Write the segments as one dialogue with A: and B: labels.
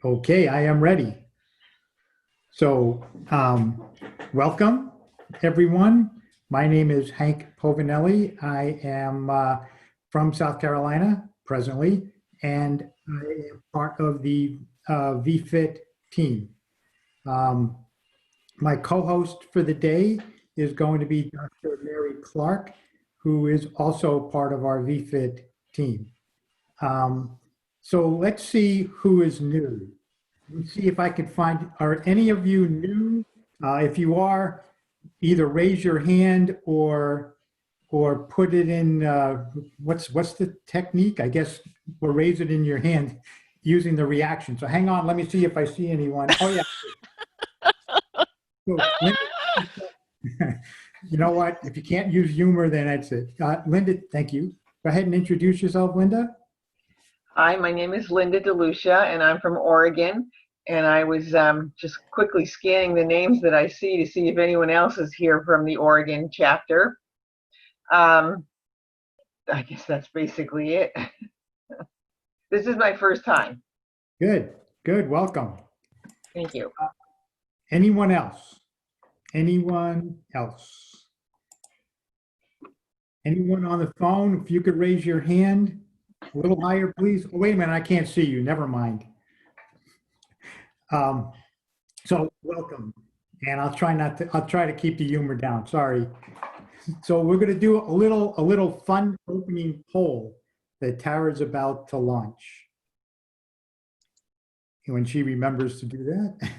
A: Okay, I am ready. So, welcome everyone. My name is Hank Povinelli. I am from South Carolina presently, and I am part of the VFIT team. My co-host for the day is going to be Dr. Mary Clark, who is also part of our VFIT team. So let's see who is new. Let me see if I can find, are any of you new? If you are, either raise your hand or put it in, what's the technique? I guess we'll raise it in your hand using the reaction. So hang on, let me see if I see anyone. Oh yeah. So, Linda, you know what? If you can't use humor, then that's it. Linda, thank you. Go ahead and introduce yourself, Linda.
B: Hi, my name is Linda DeLucia, and I'm from Oregon. And I was just quickly scanning the names that I see to see if anyone else is here from the Oregon chapter. I guess that's basically it. This is my first time.
A: Good, good. Welcome.
B: Thank you.
A: Anyone else? Anyone else? Anyone on the phone? If you could raise your hand a little higher, please. Oh, wait a minute, I can't see you. Never mind. So welcome, and I'll try to keep the humor down. Sorry. So we're going to do a little fun opening poll that Tara's about to launch. When she remembers to do that.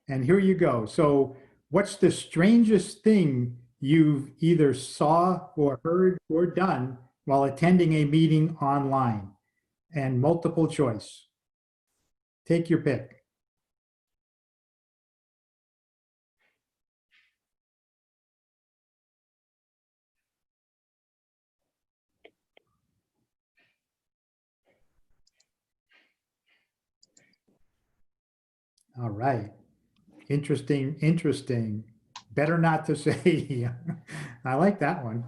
A: And here you go. So what's the strangest thing you've either saw or heard or done while attending a meeting online? And multiple choice. Take your pick. All right. Interesting, interesting. Better not to say. I like that one.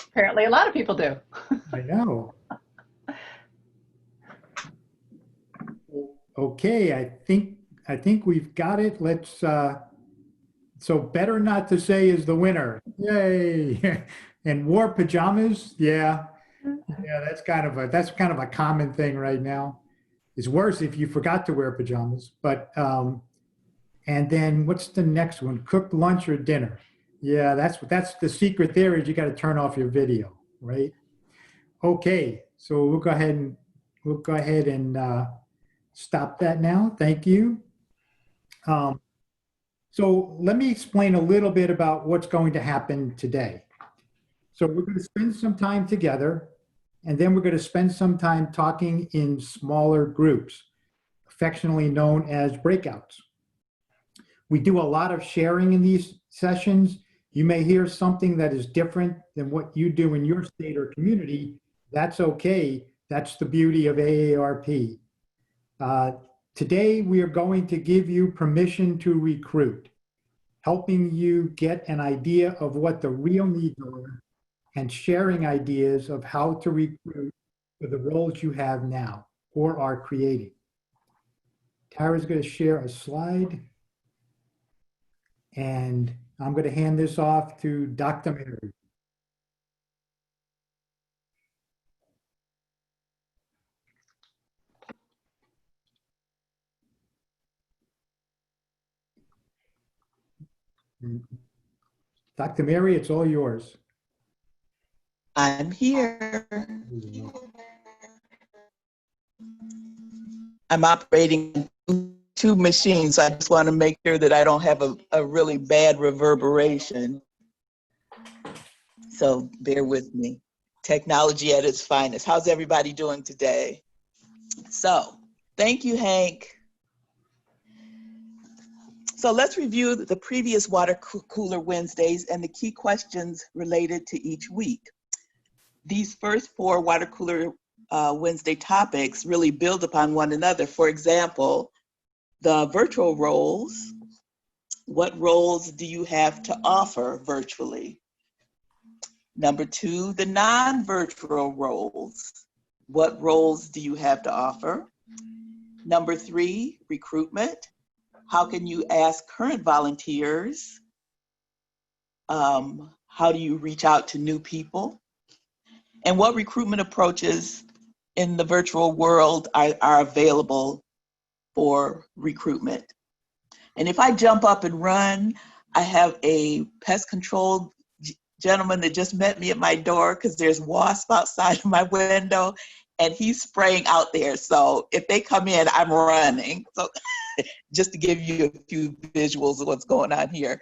C: Apparently a lot of people do.
A: I know. Okay, I think we've got it. Let's so better not to say is the winner. Yay. And wore pajamas, yeah. Yeah, that's kind of a common thing right now. It's worse if you forgot to wear pajamas, but and then what's the next one? Cooked lunch or dinner? Yeah, that's the secret there is you got to turn off your video, right? Okay, so we'll go ahead and stop that now. Thank you. So let me explain a little bit about what's going to happen today. So we're going to spend some time together, and then we're going to spend some time talking in smaller groups, affectionately known as breakouts. We do a lot of sharing in these sessions. You may hear something that is different than what you do in your state or community. That's okay. That's the beauty of AARP. Today, we are going to give you permission to recruit, helping you get an idea of what the real needs are and sharing ideas of how to recruit for the roles you have now or are creating. Tara's going to share a slide, and I'm going to hand this off to Dr. Mary. Dr. Mary, it's all yours.
D: I'm here. I'm operating two machines. I just want to make sure that I don't have a really bad reverberation. So bear with me. Technology at its finest. How's everybody doing today? So thank you, Hank. So let's review the previous Water Cooler Wednesdays and the key questions related to each week. These first four Water Cooler Wednesday topics really build upon one another. For example, the virtual roles. What roles do you have to offer virtually? Number two, the non-virtual roles. What roles do you have to offer? Number 3, recruitment. How can you ask current volunteers? How do you reach out to new people? And what recruitment approaches in the virtual world are available for recruitment? And if I jump up and run, I have a pest control gentleman that just met me at my door because there's wasp outside of my window and he's spraying out there. So if they come in, I'm running. So just to give you a few visuals of what's going on here.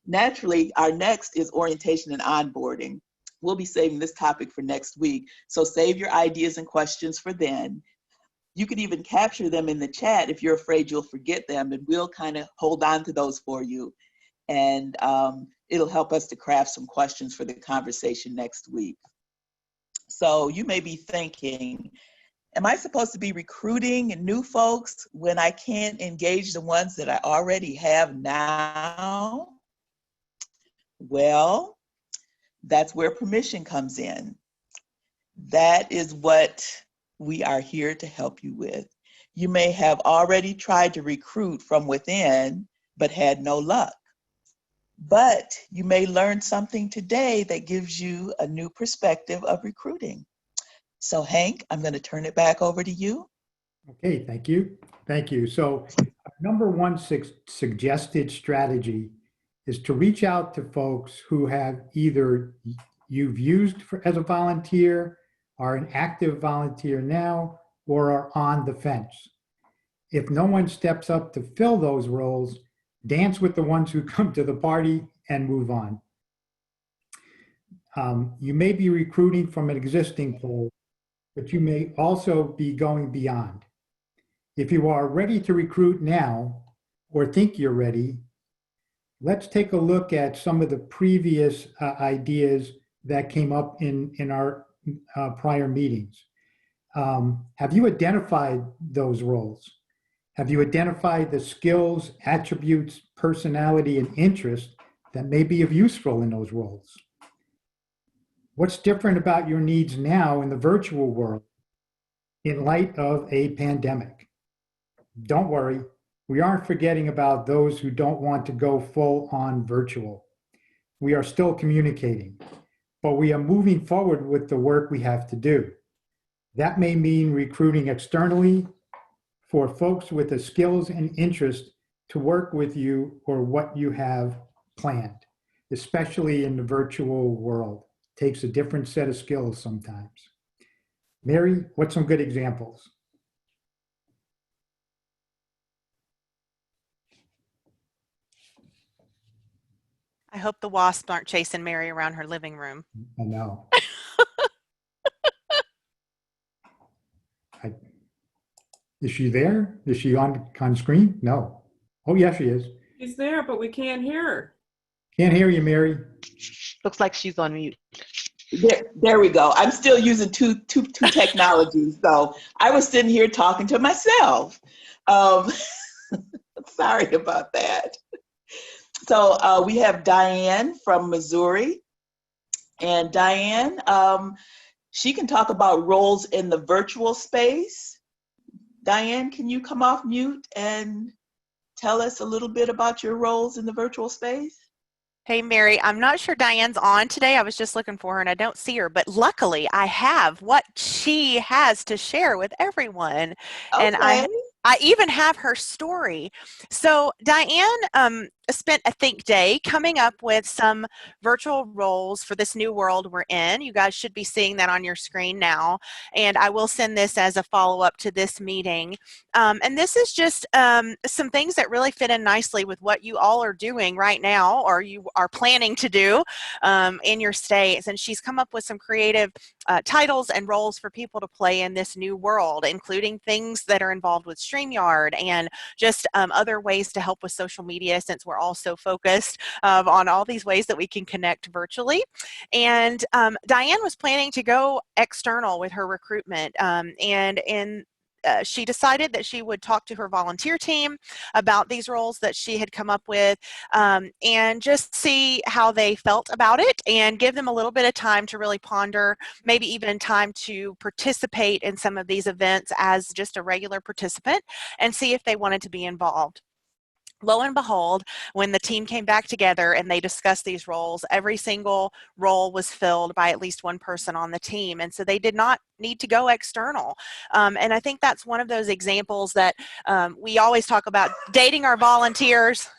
D: Naturally, our next is orientation and onboarding. We'll be saving this topic for next week. So save your ideas and questions for then. You can even capture them in the chat if you're afraid you'll forget them, and we'll kind of hold on to those for you. And it'll help us to craft some questions for the conversation next week. So you may be thinking, am I supposed to be recruiting new folks when I can't engage the ones that I already have now? Well, that's where permission comes in. That is what we are here to help you with. You may have already tried to recruit from within, but had no luck. But you may learn something today that gives you a new perspective of recruiting. So Hank, I'm going to turn it back over to you.
A: Okay, thank you. Thank you. So number one suggested strategy is to reach out to folks who have either you've used as a volunteer, are an active volunteer now, or are on the fence. If no one steps up to fill those roles, dance with the ones who come to the party and move on. You may be recruiting from an existing pool, but you may also be going beyond. If you are ready to recruit now, or think you're ready, let's take a look at some of the previous ideas that came up in our prior meetings. Have you identified those roles? Have you identified the skills, attributes, personality, and interest that may be of useful in those roles? What's different about your needs now in the virtual world in light of a pandemic? Don't worry, we aren't forgetting about those who don't want to go full on virtual. We are still communicating, but we are moving forward with the work we have to do. That may mean recruiting externally for folks with the skills and interest to work with you or what you have planned, especially in the virtual world. It takes a different set of skills sometimes. Mary, what's some good examples?
E: I hope the wasps aren't chasing Mary around her living room.
A: I know. Is she there? Is she on screen? No. Oh, yeah, she is.
F: She's there, but we can't hear her.
A: Can't hear you, Mary.
G: Looks like she's on mute.
D: There we go. I'm still using two technologies. So I was sitting here talking to myself. Sorry about that. So we have Diane from Missouri. And Diane, she can talk about roles in the virtual space. Diane, can you come off mute and tell us a little bit about your roles in the virtual space?
E: Hey, Mary, I'm not sure Diane's on today. I was just looking for her and I don't see her, but luckily I have what she has to share with everyone.
D: Okay.
E: And I even have her story. So Diane spent a think day coming up with some virtual roles for this new world we're in. You guys should be seeing that on your screen now. And I will send this as a follow-up to this meeting. And this is just some things that really fit in nicely with what you all are doing right now, or you are planning to do in your states. And she's come up with some creative titles and roles for people to play in this new world, including things that are involved with StreamYard and just other ways to help with social media, since we're all so focused on all these ways that we can connect virtually. And Diane was planning to go external with her recruitment. And in she decided that she would talk to her volunteer team about these roles that she had come up with, and just see how they felt about it and give them a little bit of time to really ponder, maybe even time to participate in some of these events as just a regular participant and see if they wanted to be involved. Lo and behold, when the team came back together and they discussed these roles, every single role was filled by at least one person on the team. And so they did not need to go external. And I think that's one of those examples that we always talk about dating our volunteers.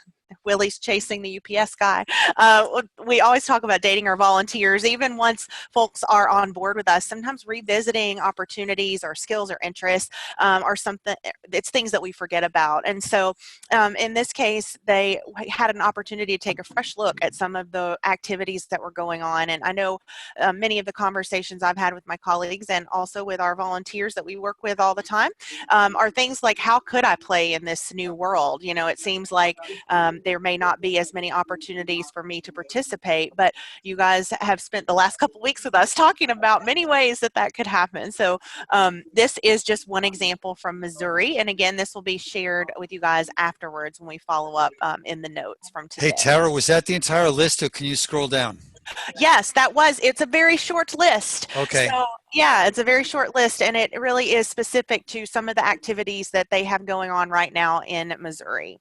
E: Willie's chasing the UPS guy. We always talk about dating our volunteers, even once folks are on board with us. Sometimes revisiting opportunities or skills or interests are something, it's things that we forget about. And so in this case, they had an opportunity to take a fresh look at some of the activities that were going on. And I know many of the conversations I've had with my colleagues and also with our volunteers that we work with all the time are things like, how could I play in this new world? You know, it seems like there may not be as many opportunities for me to participate, but you guys have spent the last couple weeks with us talking about many ways that that could happen. So this is just one example from Missouri. And again, this will be shared with you guys afterwards when we follow up in the notes from today.
H: Hey, Tara, was that the entire list, or can you scroll down?
E: Yes, that was. It's a very short list.
H: Okay.
E: So, yeah, it's a very short list, and it really is specific to some of the activities that they have going on right now in Missouri.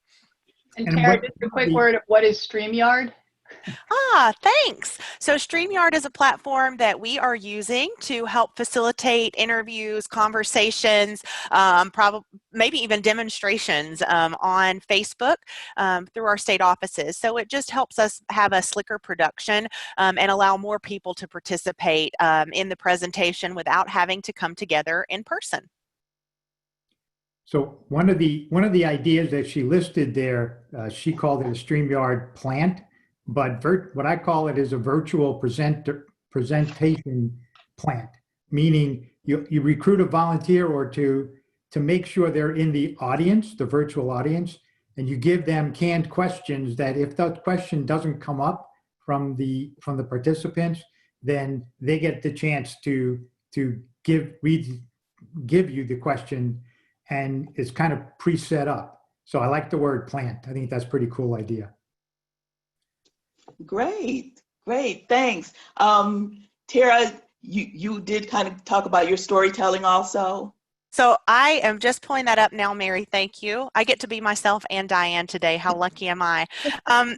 C: And
A: And
C: Tara,
A: what-
C: just a quick word of what is StreamYard?
E: Thanks. So StreamYard is a platform that we are using to help facilitate interviews, conversations, probably maybe even demonstrations on Facebook through our state offices. So it just helps us have a slicker production and allow more people to participate in the presentation without having to come together in person.
A: So one of the ideas that she listed there, she called it a StreamYard plant, but what I call it is a virtual presentation plant, meaning you recruit a volunteer or two to make sure they're in the audience, the virtual audience, and you give them canned questions that if that question doesn't come up from the participants, then they get the chance to give you the question, and it's kind of pre-set up. So I like the word plant. I think that's a pretty cool idea.
D: Great, thanks. Tara, you did kind of talk about your storytelling also.
E: So I am just pulling that up now, Mary. Thank you. I get to be myself and Diane today. How lucky am I?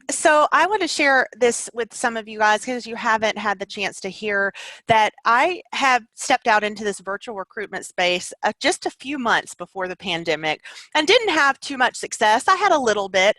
E: So I want to share this with some of you guys because you haven't had the chance to hear that I have stepped out into this virtual recruitment space just a few months before the pandemic and didn't have too much success. I had a little bit,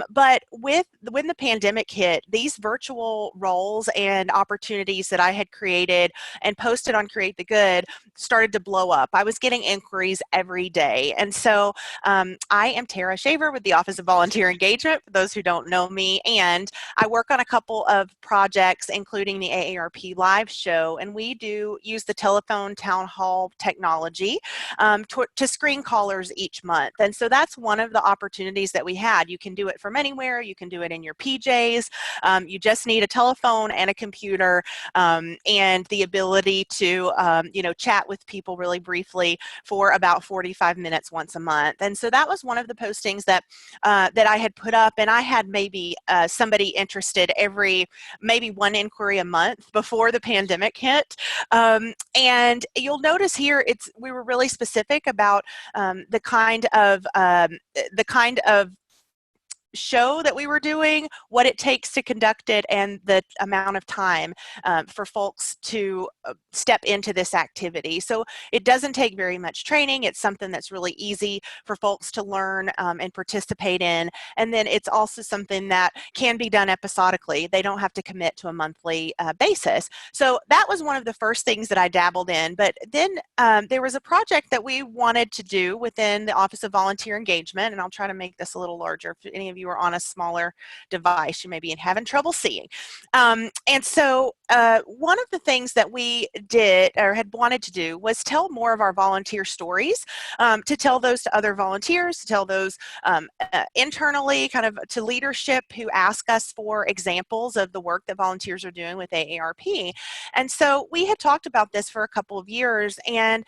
E: but when the pandemic hit, these virtual roles and opportunities that I had created and posted on Create the Good started to blow up. I was getting inquiries every day. And so I am Tara Shaver with the Office of Volunteer Engagement, for those who don't know me, and I work on a couple of projects, including the AARP live show, and we do use the telephone town hall technology to screen callers each month. And so that's one of the opportunities that we had. You can do it from anywhere. You can do it in your PJs. You just need a telephone and a computer and the ability to chat with people really briefly for about 45 minutes once a month. And so that was one of the postings that I had put up, and I had maybe somebody interested maybe one inquiry a month before the pandemic hit. And you'll notice here we were really specific about the kind of show that we were doing, what it takes to conduct it, and the amount of time for folks to step into this activity. So it doesn't take very much training. It's something that's really easy for folks to learn and participate in. And then it's also something that can be done episodically. They don't have to commit to a monthly basis. So that was one of the first things that I dabbled in. But then there was a project that we wanted to do within the Office of Volunteer Engagement, and I'll try to make this a little larger if any of you are on a smaller device you may be having trouble seeing. And so one of the things that we did or had wanted to do was tell more of our volunteer stories, to tell those to other volunteers, to tell those internally, kind of to leadership who ask us for examples of the work that volunteers are doing with AARP. And so we had talked about this for a couple of years, and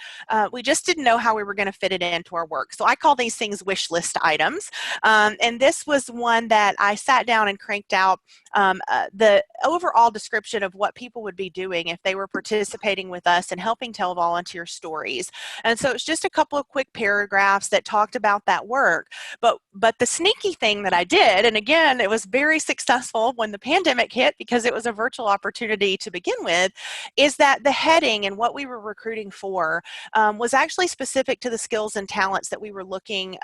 E: we just didn't know how we were going to fit it into our work. So I call these things wish list items. And this was one that I sat down and cranked out the overall description of what people would be doing if they were participating with us and helping tell volunteer stories. And so it's just a couple of quick paragraphs that talked about that work. But the sneaky thing that I did, and again, it was very successful when the pandemic hit because it was a virtual opportunity to begin with, is that the heading and what we were recruiting for was actually specific to the skills and talents that we were looking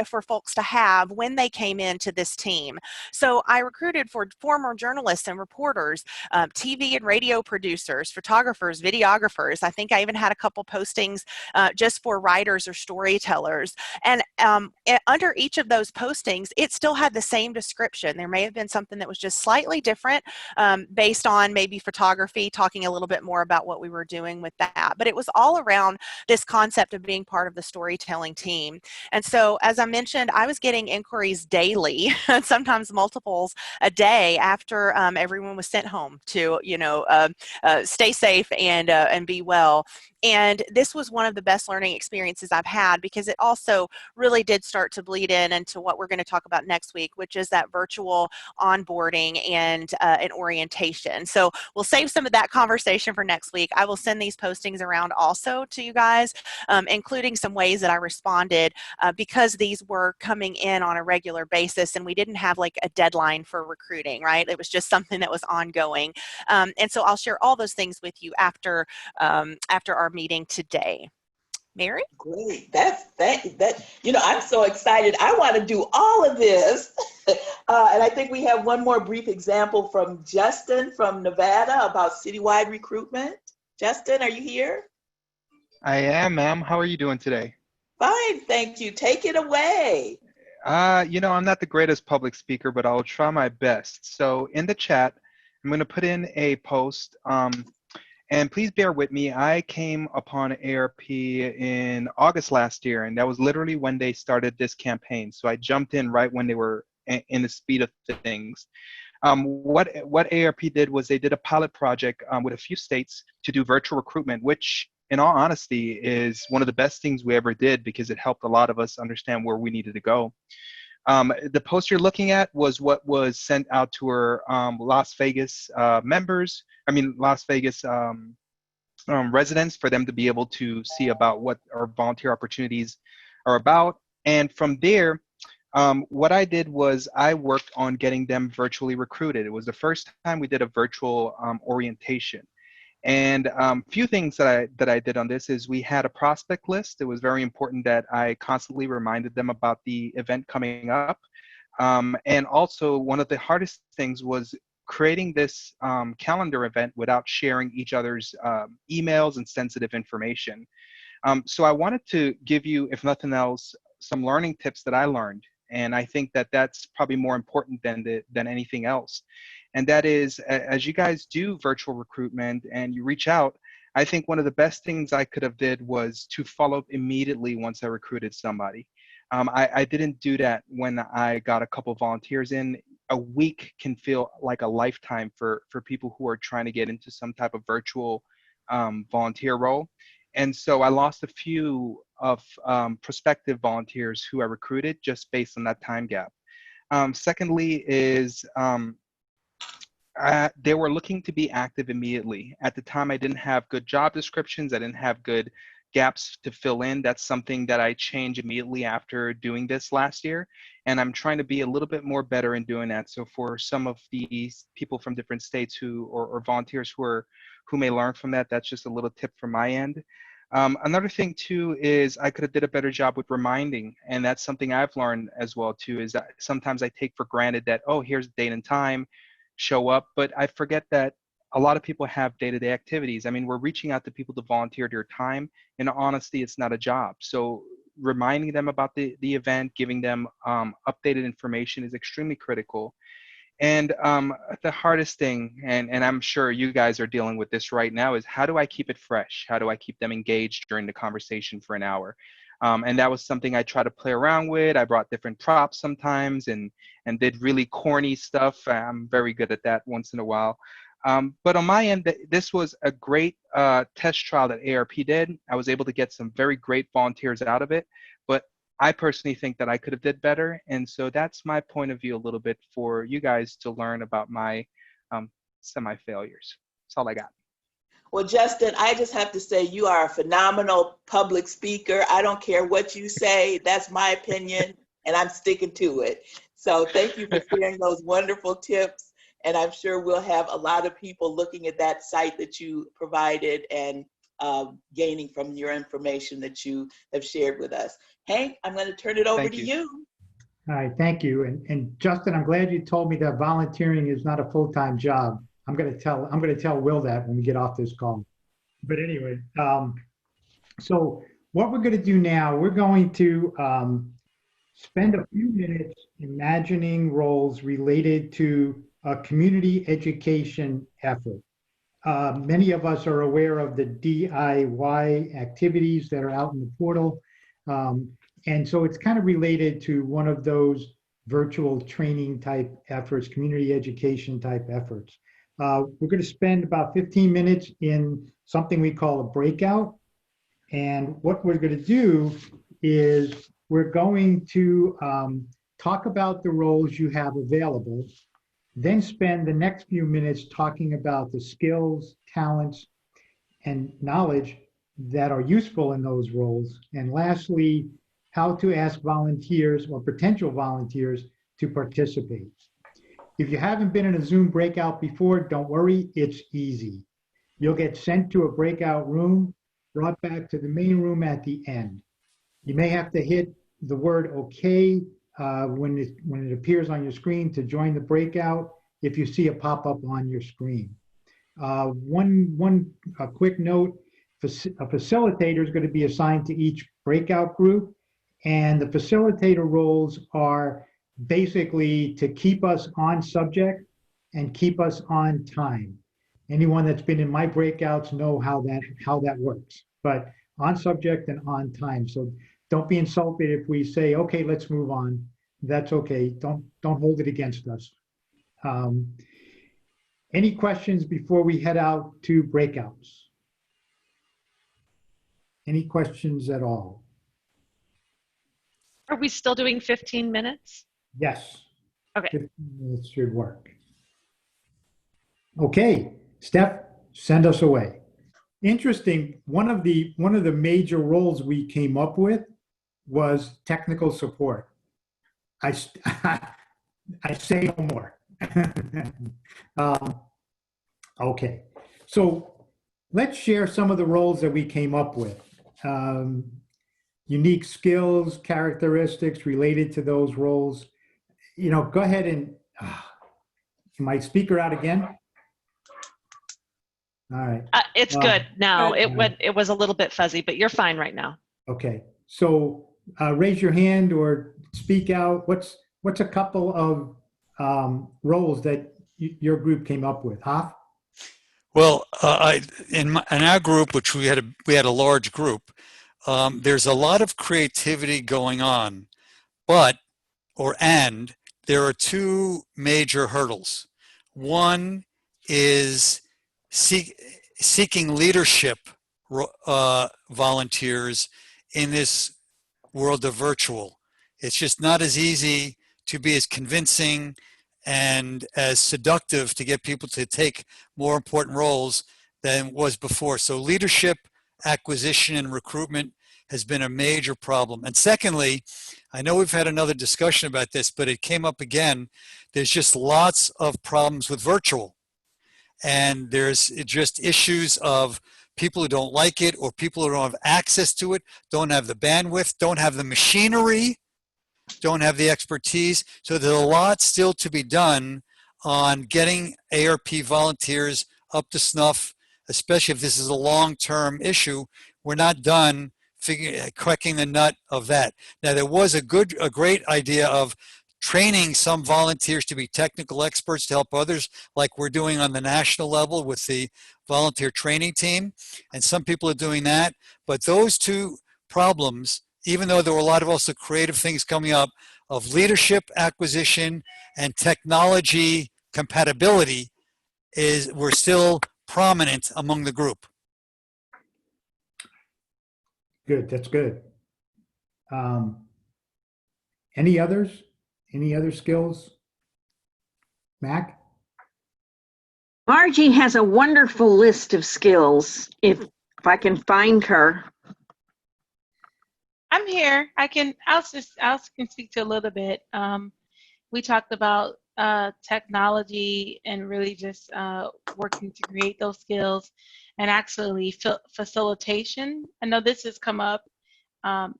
E: for folks to have when they came into this team. So I recruited for former journalists and reporters, TV and radio producers, photographers, videographers. I think I even had a couple postings just for writers or storytellers. And under each of those postings, it still had the same description. There may have been something that was just slightly different based on maybe photography, talking a little bit more about what we were doing with that. But it was all around this concept of being part of the storytelling team. And so, as I mentioned, I was getting inquiries daily, sometimes multiples a day after everyone was sent home to, stay safe and be well. And this was one of the best learning experiences I've had because it also really did start to bleed in into what we're going to talk about next week, which is that virtual onboarding and an orientation. So we'll save some of that conversation for next week. I will send these postings around also to you guys, including some ways that I responded because these were coming in on a regular basis and we didn't have like a deadline for recruiting, right? It was just something that was ongoing. And so I'll share all those things with you after our meeting today. Mary?
D: Great. I'm so excited. I want to do all of this. And I think we have one more brief example from Justin from Nevada about citywide recruitment. Justin, are you here?
I: I am, ma'am. How are you doing today?
D: Fine, thank you. Take it away.
I: I'm not the greatest public speaker, but I'll try my best. So in the chat, I'm going to put in a post. And please bear with me. I came upon ARP in August last year, and that was literally when they started this campaign. So I jumped in right when they were in the speed of things. What ARP did was they did a pilot project with a few states to do virtual recruitment, which in all honesty is one of the best things we ever did because it helped a lot of us understand where we needed to go. The post you're looking at was what was sent out to our Las Vegas residents for them to be able to see about what our volunteer opportunities are about. And from there, what I did was I worked on getting them virtually recruited. It was the first time we did a virtual orientation. And few things that I did on this is we had a prospect list. It was very important that I constantly reminded them about the event coming up. And also one of the hardest things was creating this calendar event without sharing each other's emails and sensitive information. So I wanted to give you, if nothing else, some learning tips that I learned. And I think that that's probably more important than anything else. And that is, as you guys do virtual recruitment and you reach out, I think one of the best things I could have did was to follow up immediately once I recruited somebody. I didn't do that when I got a couple volunteers in. A week can feel like a lifetime for people who are trying to get into some type of virtual volunteer role. And so I lost a few of prospective volunteers who I recruited just based on that time gap. Secondly is they were looking to be active immediately. At the time, I didn't have good job descriptions. I didn't have good gaps to fill in. That's something that I changed immediately after doing this last year. And I'm trying to be a little bit more better in doing that. So for some of these people from different states or volunteers who may learn from that, that's just a little tip from my end. Another thing too is I could have did a better job with reminding, and that's something I've learned as well too, is that sometimes I take for granted that, oh, here's the date and time, show up, but I forget that a lot of people have day-to-day activities. I mean, we're reaching out to people to volunteer their time. In honesty, it's not a job. So reminding them about the event, giving them updated information is extremely critical. And the hardest thing, and I'm sure you guys are dealing with this right now, is how do I keep it fresh? How do I keep them engaged during the conversation for an hour? And that was something I try to play around with. I brought different props sometimes and did really corny stuff. I'm very good at that once in a while. But on my end, this was a great test trial that ARP did. I was able to get some very great volunteers out of it. But I personally think that I could have did better. And so that's my point of view a little bit for you guys to learn about my semi-failures. That's all I got.
D: Well, Justin, I just have to say you are a phenomenal public speaker. I don't care what you say. That's my opinion, and I'm sticking to it. So thank you for sharing those wonderful tips. And I'm sure we'll have a lot of people looking at that site that you provided and gaining from your information that you have shared with us. Hank, I'm going to turn it over to you.
A: All right, thank you. And Justin, I'm glad you told me that volunteering is not a full-time job. I'm going to tell Will that when we get off this call. But anyway, so what we're going to do now, we're going to spend a few minutes imagining roles related to a community education effort. Many of us are aware of the DIY activities that are out in the portal. And so it's kind of related to one of those virtual training type efforts, community education type efforts. We're going to spend about 15 minutes in something we call a breakout. And what we're going to do is we're going to talk about the roles you have available, then spend the next few minutes talking about the skills, talents, and knowledge that are useful in those roles. And lastly, how to ask volunteers or potential volunteers to participate. If you haven't been in a Zoom breakout before, don't worry, it's easy. You'll get sent to a breakout room, brought back to the main room at the end. You may have to hit the word OK when it appears on your screen to join the breakout if you see a pop-up on your screen. One quick note, a facilitator is going to be assigned to each breakout group, and the facilitator roles are basically to keep us on subject and keep us on time. Anyone that's been in my breakouts know how that works, but on subject and on time. So don't be insulted if we say, okay, let's move on. That's okay. Don't hold it against us. Any questions before we head out to breakouts? Any questions at all?
G: Are we still doing 15 minutes?
A: Yes.
G: Okay.
A: 15 minutes should work. Okay, Steph, send us away. Interesting. One of the major roles we came up with was technical support. I say no more. Okay, so let's share some of the roles that we came up with. Unique skills, characteristics related to those roles. You know, go ahead and, my speaker out again? All right.
G: It's good now. It was a little bit fuzzy, but you're fine right now.
A: Okay, so raise your hand or speak out. What's a couple of roles that your group came up with? Hoff?
H: Well, in our group, which we had a large group, there's a lot of creativity going on, and there are two major hurdles. One is seeking leadership volunteers in this world of virtual. It's just not as easy to be as convincing and as seductive to get people to take more important roles than was before. So leadership, acquisition, and recruitment has been a major problem. And secondly, I know we've had another discussion about this, but it came up again. There's just lots of problems with virtual. And there's just issues of people who don't like it, or people who don't have access to it, don't have the bandwidth, don't have the machinery, don't have the expertise. So there's a lot still to be done on getting ARP volunteers up to snuff, especially if this is a long-term issue. We're not done cracking the nut of that. Now, there was a great idea of training some volunteers to be technical experts to help others, like we're doing on the national level with the volunteer training team. And some people are doing that. But those two problems, even though there were a lot of also creative things coming up of leadership acquisition and technology compatibility, were still prominent among the group.
A: Good, that's good. Any others? Any other skills? Mac?
J: Margie has a wonderful list of skills. If I can find her.
K: I'm here. I can speak to a little bit. We talked about technology and really just working to create those skills, and actually facilitation. I know this has come up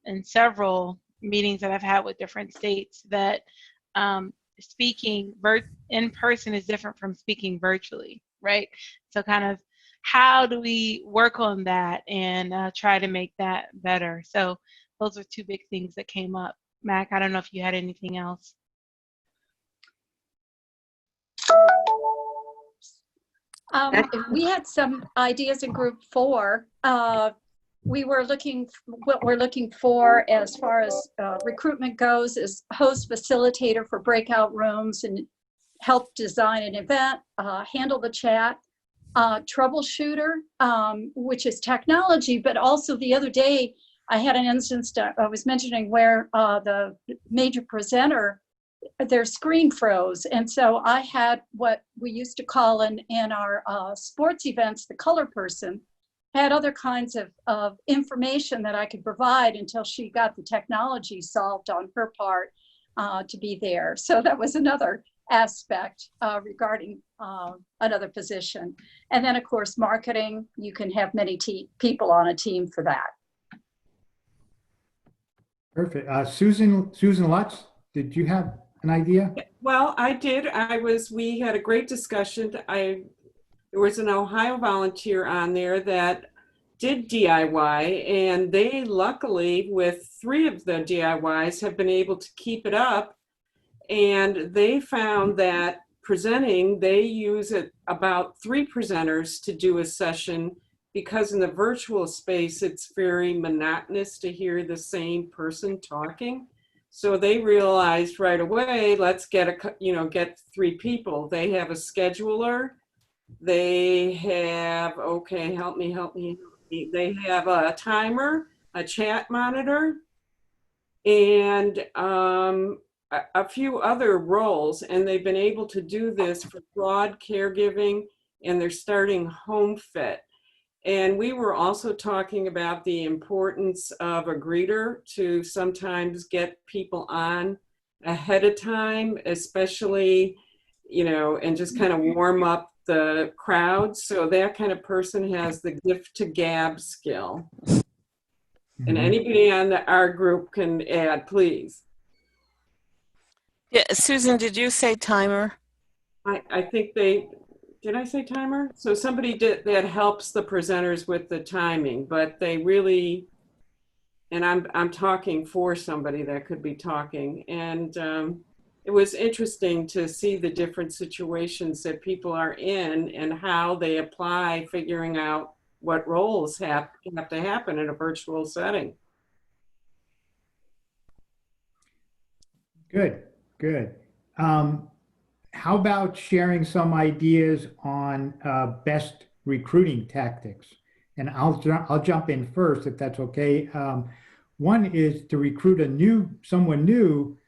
K: in several meetings that I've had with different states, that speaking in person is different from speaking virtually, right? So kind of how do we work on that and try to make that better? So those are two big things that came up. Mac, I don't know if you had anything else.
L: We had some ideas in group 4. What we're looking for as far as recruitment goes is host facilitator for breakout rooms and help design an event, handle the chat, troubleshooter, which is technology, but also the other day I had an instance that I was mentioning where the major presenter, their screen froze. And so I had what we used to call in our sports events, the color person, had other kinds of information that I could provide until she got the technology solved on her part to be there. So that was another aspect regarding another position. And then of course, marketing, you can have many people on a team for that. Perfect. Susan Lutz, did you have an idea?
F: Well, I did. We had a great discussion. There was an Ohio volunteer on there that did DIY, and they luckily, with 3 of the DIYs, have been able to keep it up. And they found that presenting, they use about 3 presenters to do a session, because in the virtual space, it's very monotonous to hear the same person talking. So they realized right away, let's get 3 people. They have a scheduler. They have, okay, help me. They have a timer, a chat monitor, and a few other roles. And they've been able to do this for broad caregiving, and they're starting home fit. And we were also talking about the importance of a greeter to sometimes get people on ahead of time, especially, and just kind of warm up the crowd. So that kind of person has the gift to gab skill. Mm-hmm. And anybody on our group can add, please.
M: Yeah, Susan, did you say timer?
F: I think did I say timer? So somebody that helps the presenters with the timing, but they really, and I'm talking for somebody that could be talking. And it was interesting to see the different situations that people are in and how they apply figuring out what roles have to happen in a virtual setting.
A: Good. How about sharing some ideas on best recruiting tactics? And I'll jump in first if that's okay. One is to recruit someone new.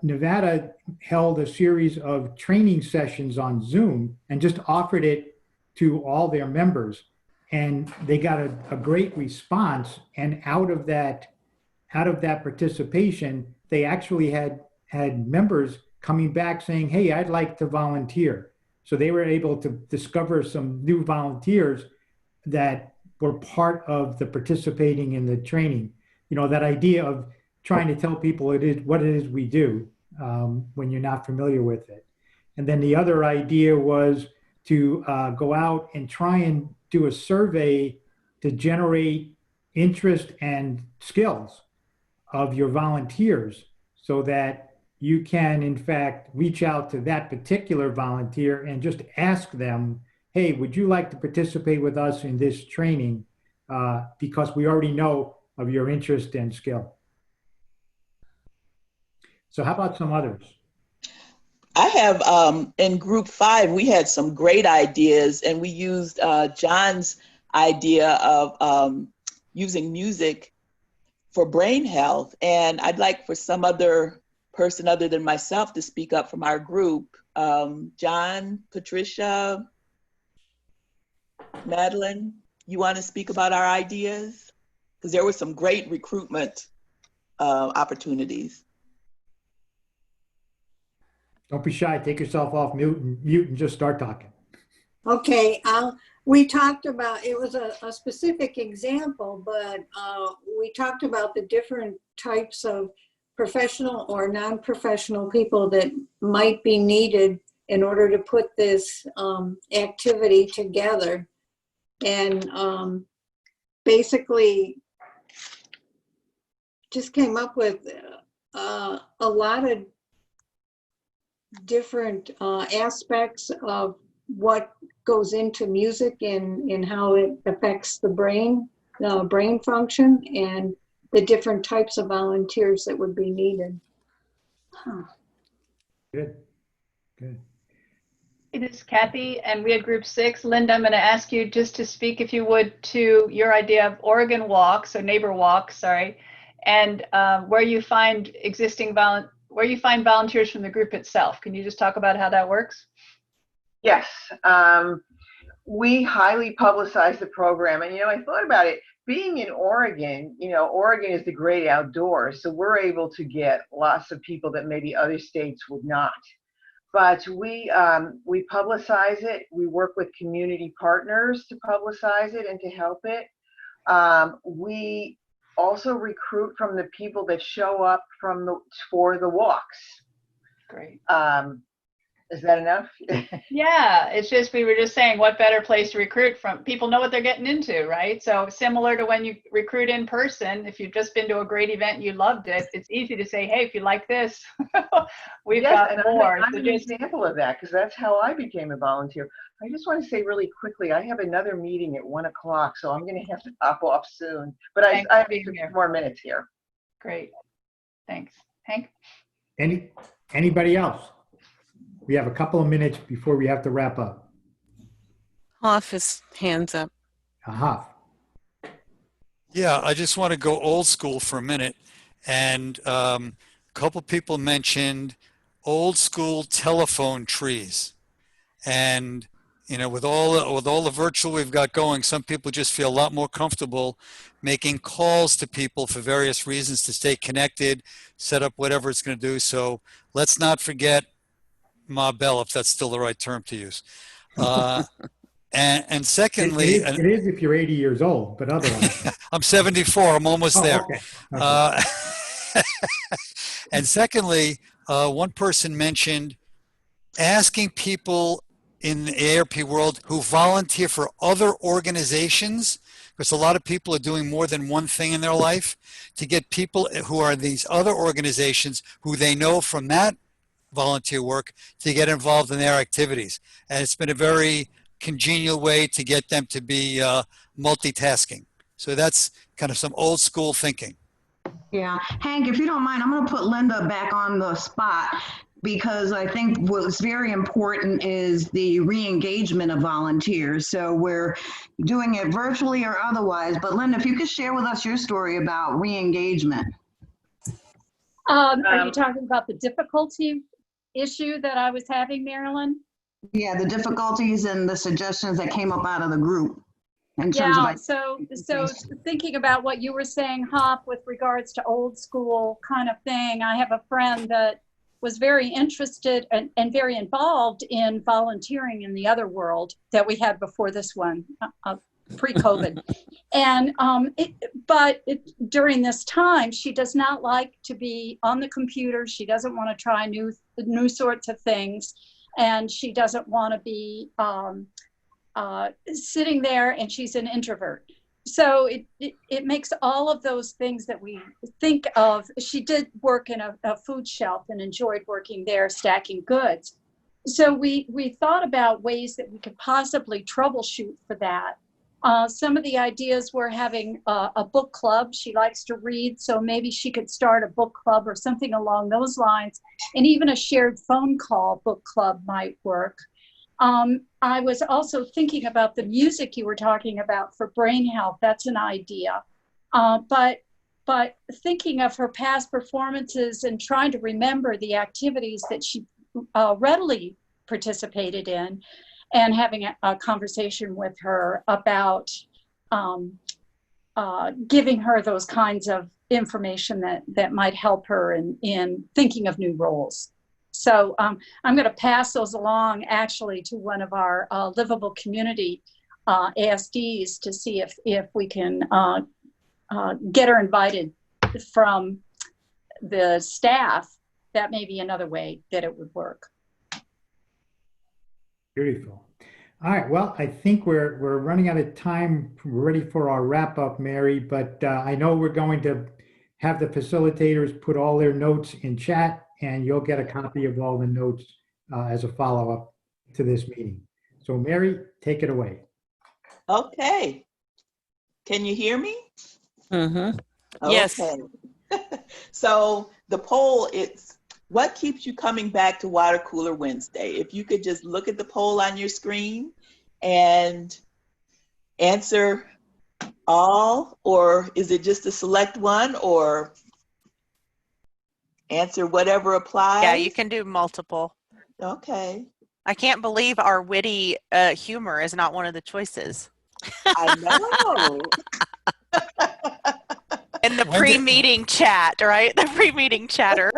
A: Nevada held a series of training sessions on Zoom and just offered it to all their members, and they got a great response. And out of that participation, they actually had members coming back saying, hey, I'd like to volunteer. So they were able to discover some new volunteers that were part of the participating in the training. That idea of trying to tell people what it is we do when you're not familiar with it. And then the other idea was to go out and try and do a survey to generate interest and skills of your volunteers, so that you can in fact reach out to that particular volunteer and just ask them, hey, would you like to participate with us in this training? Because we already know of your interest and skill. So how about some others?
D: I have, in group 5, we had some great ideas, and we used John's idea of using music for brain health. And I'd like for some other person other than myself to speak up from our group. John, Patricia, Madeline, you want to speak about our ideas? Because there were some great recruitment opportunities.
A: Don't be shy. Take yourself off mute and just start talking.
N: Okay, we talked about, it was a specific example, but we talked about the different types of professional or non-professional people that might be needed in order to put this activity together. And basically just came up with a lot of different aspects of what goes into music and how it affects the brain function, and the different types of volunteers that would be needed. Huh.
A: Good, good.
C: This is Kathy, and we had group 6. Linda, I'm going to ask you just to speak, if you would, to your idea of Oregon Walk, so neighbor walk, sorry, and where you find volunteers from the group itself. Can you just talk about how that works?
B: Yes. We highly publicize the program. And, I thought about it. Being in Oregon, Oregon is the great outdoors. So we're able to get lots of people that maybe other states would not. But we publicize it. We work with community partners to publicize it and to help it. We also recruit from the people that show up for the walks.
C: Great.
B: Is that enough?
C: Yeah, it's just, we were just saying, what better place to recruit from? People know what they're getting into, right? So similar to when you recruit in person, if you've just been to a great event and you loved it, it's easy to say, hey, if you like this, we've got more.
B: I'm an example of that, because that's how I became a volunteer. I just want to say really quickly, I have another meeting at 1 o'clock, so I'm going to have to hop off soon. But I have a few more minutes here.
C: Great. Thanks. Hank?
A: Anybody else? We have a couple of minutes before we have to wrap up.
M: Hoff his hands up.
A: Hoff.
H: Yeah, I just want to go old school for a minute. And a couple people mentioned old school telephone trees. And, with all the virtual we've got going, some people just feel a lot more comfortable making calls to people for various reasons to stay connected, set up whatever it's going to do. So let's not forget Ma Bell, if that's still the right term to use. And secondly,
A: it is if you're 80 years old, but otherwise.
H: I'm 74. I'm almost there.
A: Okay.
H: And secondly, one person mentioned asking people in the ARP world who volunteer for other organizations, because a lot of people are doing more than one thing in their life, to get people who are these other organizations who they know from that volunteer work to get involved in their activities. And it's been a very congenial way to get them to be multitasking. So that's kind of some old school thinking.
O: Yeah, Hank, if you don't mind, I'm going to put Linda back on the spot, because I think what's very important is the re-engagement of volunteers. So we're doing it virtually or otherwise, but Linda, if you could share with us your story about re-engagement.
L: Are you talking about the difficulty issue that I was having, Marilyn?
O: Yeah, the difficulties and the suggestions that came up out of the group. In terms of
L: so thinking about what you were saying, Hop, with regards to old school kind of thing, I have a friend that was very interested and very involved in volunteering in the other world that we had before this one, pre-COVID. And during this time, she does not like to be on the computer. She doesn't want to try new sorts of things. And she doesn't want to be sitting there, and she's an introvert. So it makes all of those things that we think of. She did work in a food shelf and enjoyed working there, stacking goods. So we thought about ways that we could possibly troubleshoot for that. Some of the ideas were having a book club. She likes to read, so maybe she could start a book club or something along those lines. And even a shared phone call book club might work. I was also thinking about the music you were talking about for brain health. That's an idea. But thinking of her past performances and trying to remember the activities that she readily participated in, and having a conversation with her about giving her those kinds of information that might help her in thinking of new roles. So I'm going to pass those along actually to one of our livable community ASDs to see if we can get her invited from the staff. That may be another way that it would work.
A: Beautiful. All right. Well, I think we're running out of time. We're ready for our wrap up, Mary, but I know we're going to have the facilitators put all their notes in chat, and you'll get a copy of all the notes as a follow-up to this meeting. So Mary, take it away.
D: Okay. Can you hear me?
M: Mm-hmm.
D: Okay.
M: Yes.
D: So the poll is, what keeps you coming back to Water Cooler Wednesday? If you could just look at the poll on your screen and answer all, or is it just a select one, or answer whatever applies?
E: Yeah, you can do multiple.
D: Okay.
E: I can't believe our witty humor is not one of the choices.
D: I know.
E: In the pre-meeting chat, right? The pre-meeting chatter.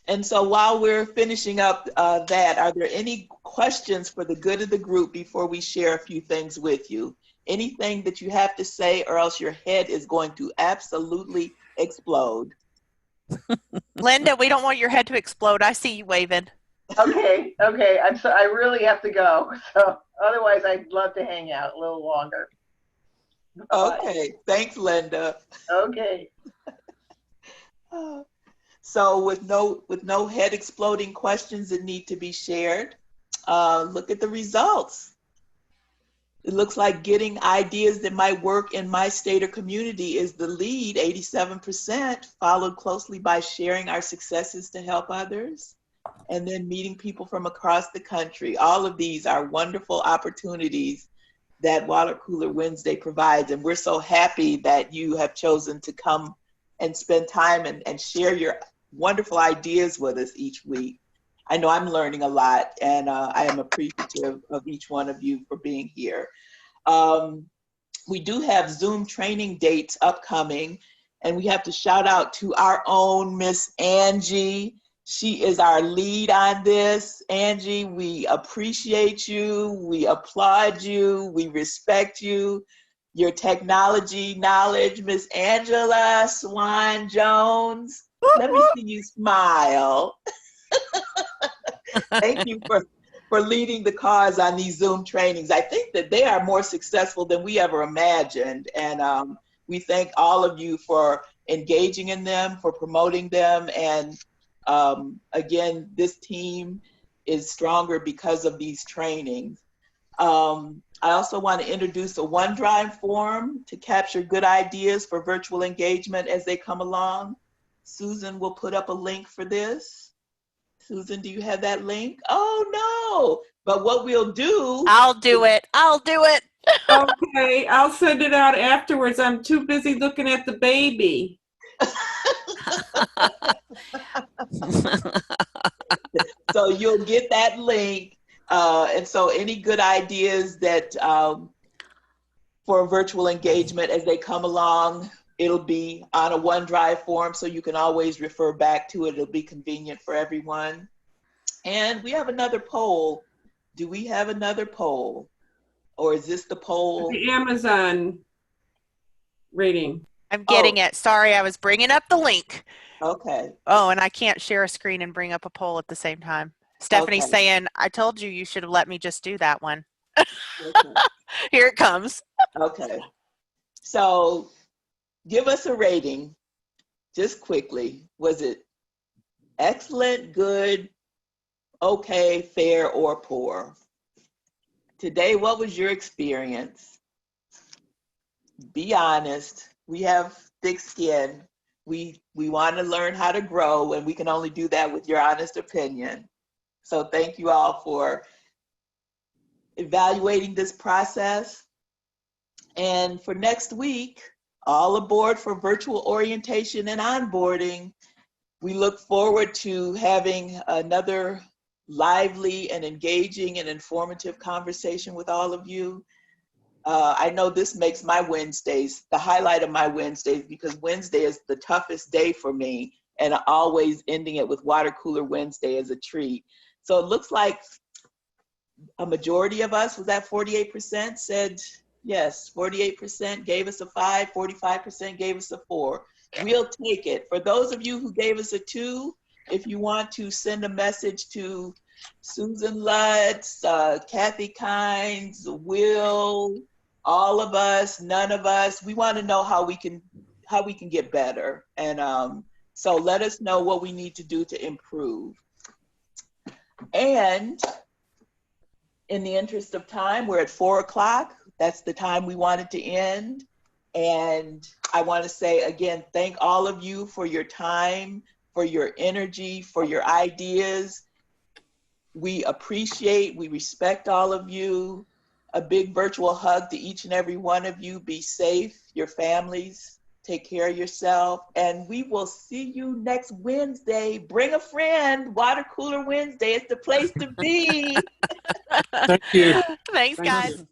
D: And so while we're finishing up that, are there any questions for the good of the group before we share a few things with you? Anything that you have to say, or else your head is going to absolutely explode.
E: Linda, we don't want your head to explode. I see you waving.
B: Okay. I really have to go. So otherwise, I'd love to hang out a little longer.
D: Okay. Thanks, Linda.
B: Okay.
D: So with no head exploding questions that need to be shared, look at the results. It looks like getting ideas that might work in my state or community is the lead, 87%, followed closely by sharing our successes to help others, and then meeting people from across the country. All of these are wonderful opportunities that Water Cooler Wednesday provides, and we're so happy that you have chosen to come and spend time and share your wonderful ideas with us each week. I know I'm learning a lot, and I am appreciative of each one of you for being here. We do have Zoom training dates upcoming, and we have to shout out to our own Miss Angie. She is our lead on this. Angie, we appreciate you, we applaud you, we respect you. Your technology knowledge, Miss Angela Swan Jones. Let me see you smile. Thank you for leading the cause on these Zoom trainings. I think that they are more successful than we ever imagined. And we thank all of you for engaging in them, for promoting them. And again, this team is stronger because of these trainings. I also want to introduce a OneDrive form to capture good ideas for virtual engagement as they come along. Susan will put up a link for this. Susan, do you have that link? Oh, no. But what we'll do...
E: I'll do it.
F: Okay, I'll send it out afterwards. I'm too busy looking at the baby.
D: So you'll get that link. And so any good ideas that for virtual engagement as they come along, it'll be on a OneDrive form, so you can always refer back to it. It'll be convenient for everyone. And we have another poll. Do we have another poll? Or is this the poll?
F: The Amazon rating.
E: I'm getting it. Sorry, I was bringing up the link.
D: Okay.
E: Oh, and I can't share a screen and bring up a poll at the same time. Stephanie's saying, I told you you should have let me just do that one.
D: Okay.
E: Here it comes.
D: Okay. So give us a rating, just quickly. Was it excellent, good, okay, fair, or poor? Today, what was your experience? Be honest. We have thick skin. We want to learn how to grow, and we can only do that with your honest opinion. So thank you all for evaluating this process. And for next week, all aboard for virtual orientation and onboarding. We look forward to having another lively and engaging and informative conversation with all of you. I know this makes my Wednesdays the highlight of my Wednesdays, because Wednesday is the toughest day for me, and always ending it with Water Cooler Wednesday as a treat. So it looks like a majority of us, was that 48%, said yes. 48% gave us a 5, 45% gave us a 4. We'll take it. For those of you who gave us a 2, if you want to send a message to Susan Lutz, Kathy Kynes, Will, all of us, none of us, we want to know how we can get better. And so let us know what we need to do to improve. And in the interest of time, we're at 4 o'clock. That's the time we wanted to end. And I want to say again, thank all of you for your time, for your energy, for your ideas. We appreciate, we respect all of you. A big virtual hug to each and every one of you. Be safe, your families. Take care of yourself. And we will see you next Wednesday. Bring a friend. Water Cooler Wednesday is the place to be.
A: Thank you.
E: Thanks,
F: Thank
E: guys.
F: you.